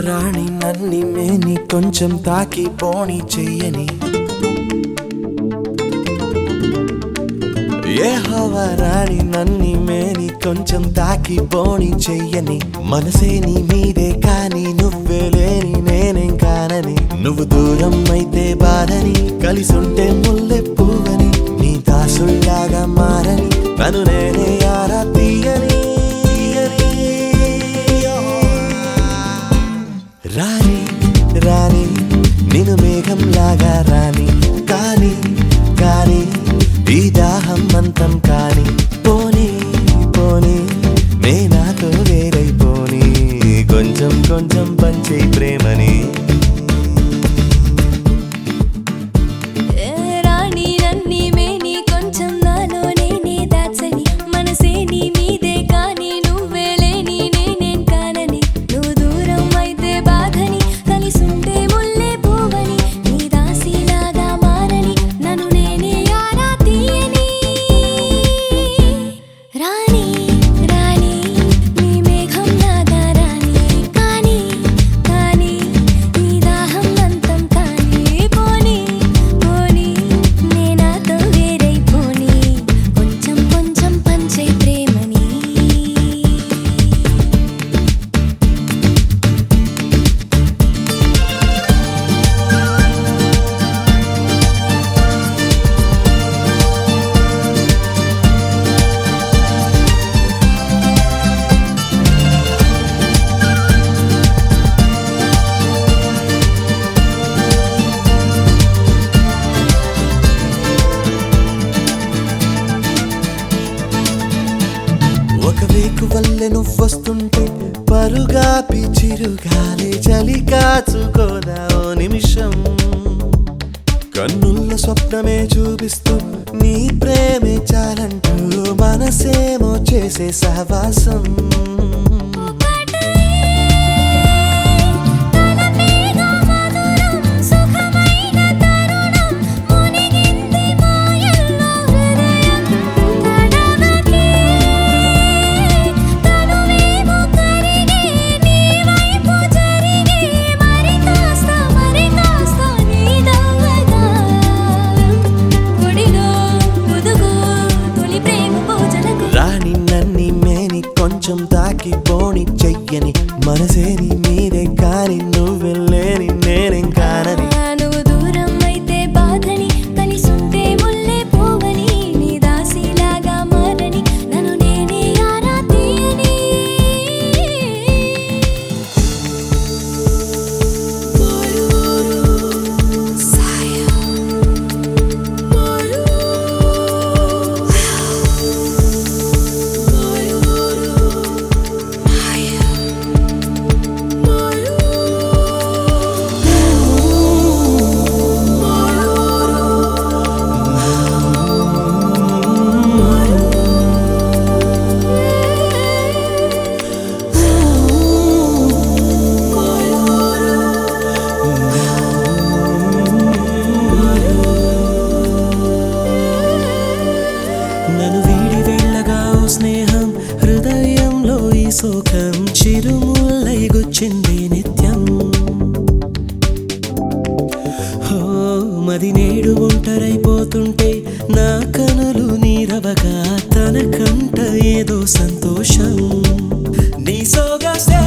రాణి నన్ని మేని కొంచెం తాకి పోని చెయ్యని ఏ హవా రాణి నన్ని మేని కొంచెం తాకి పోని చెయ్యని మనసే నీ మీదే కానీ నువ్వే లేని నేనేం కానని నువ్వు దూరం అయితే బాధని కలిసుంటే ముల్లె పువ్వని నీ దాసుల్లాగా మారని తను నేనే ఆరా తీయని రాణి రాణి నిన్ను మేఘంలాగా రాణి కానీ కానీ ఈ దాహం అంతం కానీ పోనీ పోనీ నే నాతో వేరైపోని కొంచెం కొంచెం పంచే ప్రేమని వల్లే నువ్వొస్తుంటే పరుగాపి చిరుగాలి చలి కాచుకోదా ఓ నిమిషం కన్నుల్ల స్వప్నమే చూపిస్తూ నీ ప్రేమే చాలంటూ మనసేమో చేసే సహవాసం కొంచెం తాకి పోని చెయ్యని మనసే నీ మీదే కాని నువ్వే లేని నేనేం కానని నువ్వు దూరం అయితే బాధని కలిసుంటే ముల్లే పువ్వని నీ దాసిలాగా మారని నన్ను నేనే ఆరా తీయని స్నేహం హృదయంలో ఈ శోకం చిరుముల్లై గుచ్చింది నిత్యం హో మది నేడు ఒంటరైపోతుంటే నా కనులు నీరవగా తన కంట ఏదో సంతోషం నీ సోగసే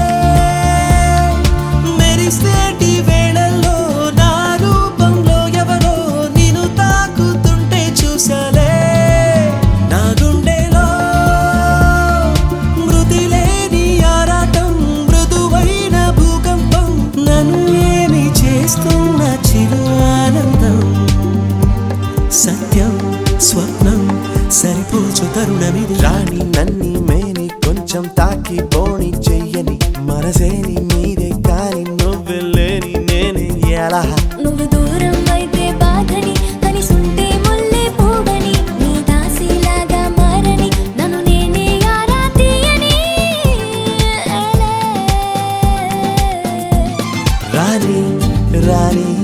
మెరిసేటి వేళల్లో నా రూపంలో ఎవరో నిన్ను తాకుతుంటే చూసాలే నా గుండెలో చిరు ఆనందం సత్యం స్వప్నం సరిపోచు తరుణమిది రాణి నన్ని మేని కొంచెం తాకి పోని చెయ్యని మనసే నీ మీదే కాని నువ్వే లేని నేనే ఎలా నువ్వు దూరం అయితే బాధని కలిసుంటే ముల్లే పువ్వని నీ దాసిలాగా మారని నన్ను నేనే ఆరా తీయని రాణి రాణి